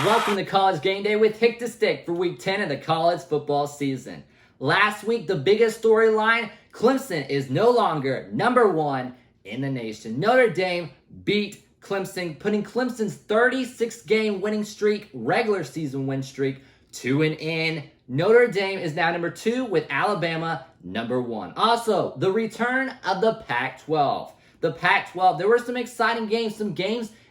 Welcome to College Game Day with Hick the Stick for Week 10 of the college football season. Last week, the biggest storyline, Clemson is no longer #1 in the nation. Notre Dame beat Clemson, putting Clemson's 36-game winning streak, regular season win streak, to an end. Notre Dame is now #2 with Alabama #1. Also, the return of the Pac-12. The Pac-12, there were some exciting games,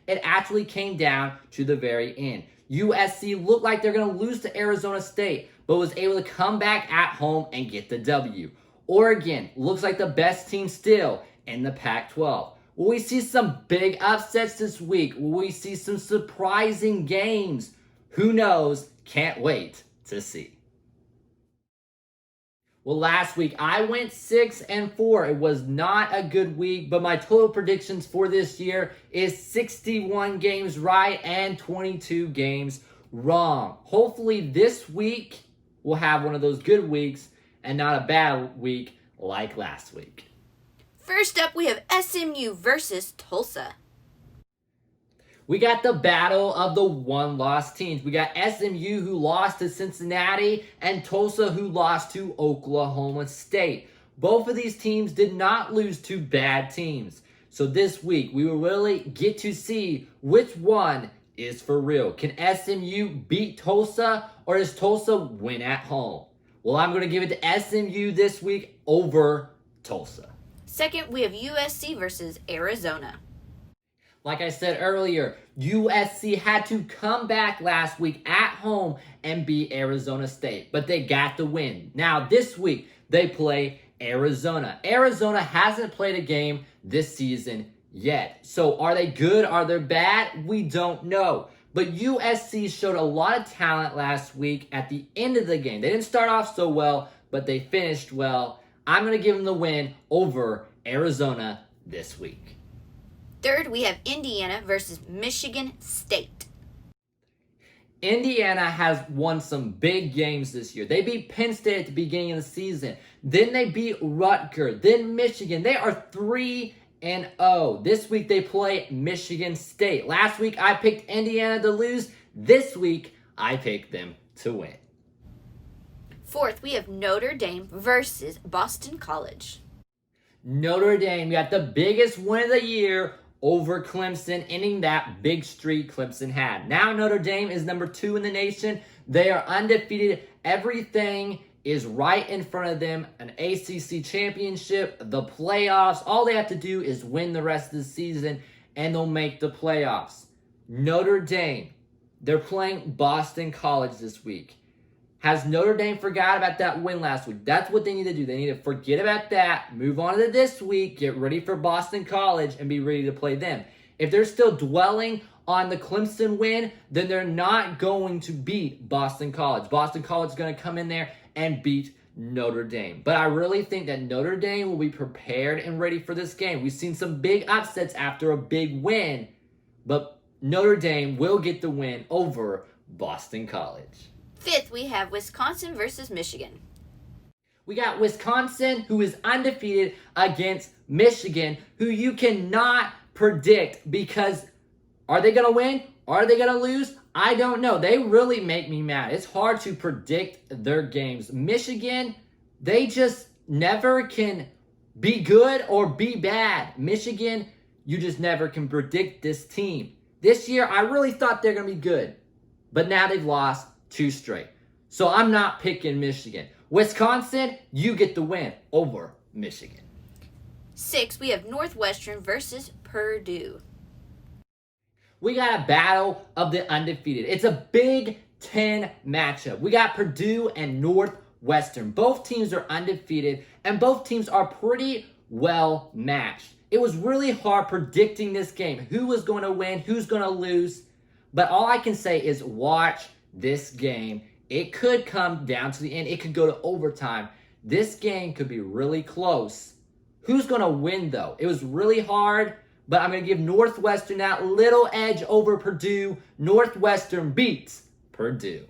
it actually came down to the very end. USC looked like they're going to lose to Arizona State, but was able to come back at home and get the W. Oregon looks like the best team still in the Pac-12. Will we see some big upsets this week? Will we see some surprising games? Who knows? Can't wait to see. Well, last week I went 6-4. It was not a good week, but my total predictions for this year is 61 games right and 22 games wrong. Hopefully this week we'll have one of those good weeks and not a bad week like last week. First up, we have SMU versus Tulsa. We got the battle of the one-loss teams. We got SMU who lost to Cincinnati and Tulsa who lost to Oklahoma State. Both of these teams did not lose to bad teams. So this week, we will really get to see which one is for real. Can SMU beat Tulsa or does Tulsa win at home? Well, I'm going to give it to SMU this week over Tulsa. Second, we have USC versus Arizona. Like I said earlier, USC had to come back last week at home and beat Arizona State, but they got the win. Now, this week, they play Arizona. Arizona hasn't played a game this season yet. So are they good? Are they bad? We don't know. But USC showed a lot of talent last week at the end of the game. They didn't start off so well, but they finished well. I'm going to give them the win over Arizona this week. Third, we have Indiana versus Michigan State. Indiana has won some big games this year. They beat Penn State at the beginning of the season. Then they beat Rutgers. Then Michigan. They are 3-0. This week they play Michigan State. Last week I picked Indiana to lose. This week I picked them to win. Fourth, we have Notre Dame versus Boston College. Notre Dame got the biggest win of the year over Clemson, ending that big streak Clemson had. Now Notre Dame is #2 in the nation. They are undefeated. Everything is right in front of them. An ACC championship, the playoffs. All they have to do is win the rest of the season, and they'll make the playoffs. Notre Dame, they're playing Boston College this week. Has Notre Dame forgot about that win last week? That's what they need to do. They need to forget about that, move on to this week, get ready for Boston College, and be ready to play them. If they're still dwelling on the Clemson win, then they're not going to beat Boston College. Boston College is going to come in there and beat Notre Dame. But I really think that Notre Dame will be prepared and ready for this game. We've seen some big upsets after a big win, but Notre Dame will get the win over Boston College. Fifth, we have Wisconsin versus Michigan. We got Wisconsin, who is undefeated, against Michigan, who you cannot predict because are they going to win? Are they going to lose? I don't know. They really make me mad. It's hard to predict their games. Michigan, they just never can be good or be bad. Michigan, you just never can predict this team. This year, I really thought they're going to be good, but now they've lost 2 straight. So I'm not picking Michigan. Wisconsin, you get the win over Michigan. 6, we have Northwestern versus Purdue. We got a battle of the undefeated. It's a Big Ten matchup. We got Purdue and Northwestern. Both teams are undefeated, and both teams are pretty well matched. It was really hard predicting this game. Who was going to win? Who's going to lose? But all I can say is watch this game. It could come down to the end. It could go to overtime. This game could be really close. Who's going to win, though? It was really hard, but I'm going to give Northwestern that little edge over Purdue. Northwestern beats Purdue.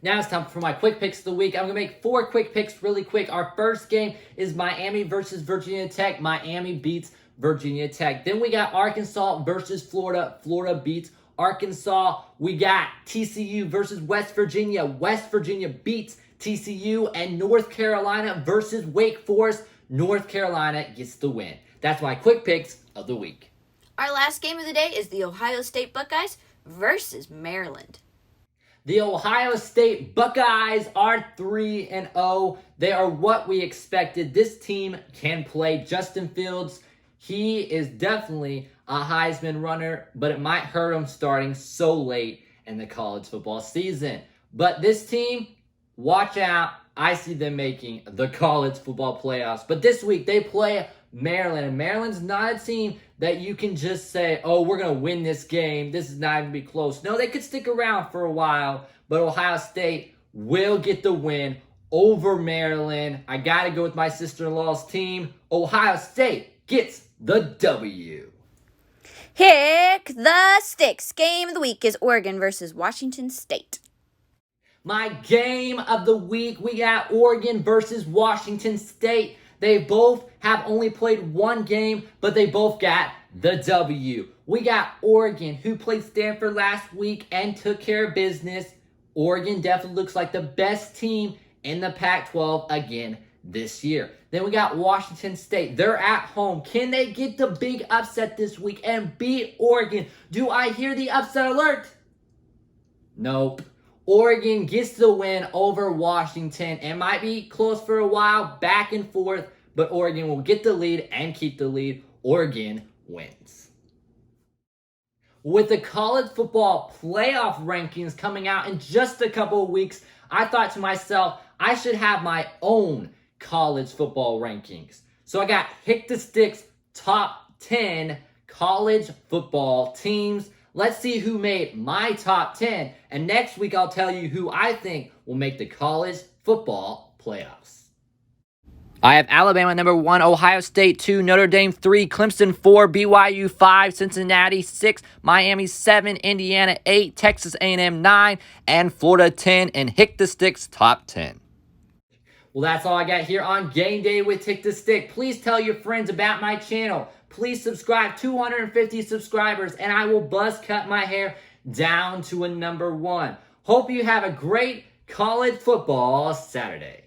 Now it's time for my quick picks of the week. I'm going to make 4 quick picks really quick. Our first game is Miami versus Virginia Tech. Miami beats Virginia Tech. Then we got Arkansas versus Florida. Florida beats Arkansas. We got TCU versus West Virginia. West Virginia beats TCU. And North Carolina versus Wake Forest. North Carolina gets the win. That's my quick picks of the week. Our last game of the day is the Ohio State Buckeyes versus Maryland. The Ohio State Buckeyes are 3-0. They are what we expected. This team can play. Justin Fields, he is definitely a Heisman runner, but it might hurt him starting so late in the college football season. But this team, watch out. I see them making the college football playoffs. But this week, they play Maryland. And Maryland's not a team that you can just say, oh, we're going to win this game. This is not even be close. No, they could stick around for a while. But Ohio State will get the win over Maryland. I got to go with my sister-in-law's team. Ohio State gets the W. Hick the Sticks. Game of the week is Oregon versus Washington State. My game of the week, we got Oregon versus Washington State. They both have only played one game, but they both got the W. We got Oregon, who played Stanford last week and took care of business. Oregon definitely looks like the best team in the Pac-12 again this year. Then we got Washington State. They're at home. Can they get the big upset this week and beat Oregon? Do I hear the upset alert? Nope. Oregon gets the win over Washington. It might be close for a while, back and forth, but Oregon will get the lead and keep the lead. Oregon wins. With the college football playoff rankings coming out in just a couple of weeks, I thought to myself, I should have my own college football rankings. So I got Hick the Stick's top 10 college football teams. Let's see who made my top 10. And next week, I'll tell you who I think will make the college football playoffs. I have Alabama number 1, Ohio State 2, Notre Dame 3, Clemson 4, BYU 5, Cincinnati 6, Miami 7, Indiana 8, Texas A&M 9, and Florida 10, and Hick the Stick's top 10. Well, that's all I got here on Game Day with Hick the Stick. Please tell your friends about my channel. Please subscribe, 250 subscribers, and I will buzz cut my hair down to a number 1. Hope you have a great college football Saturday.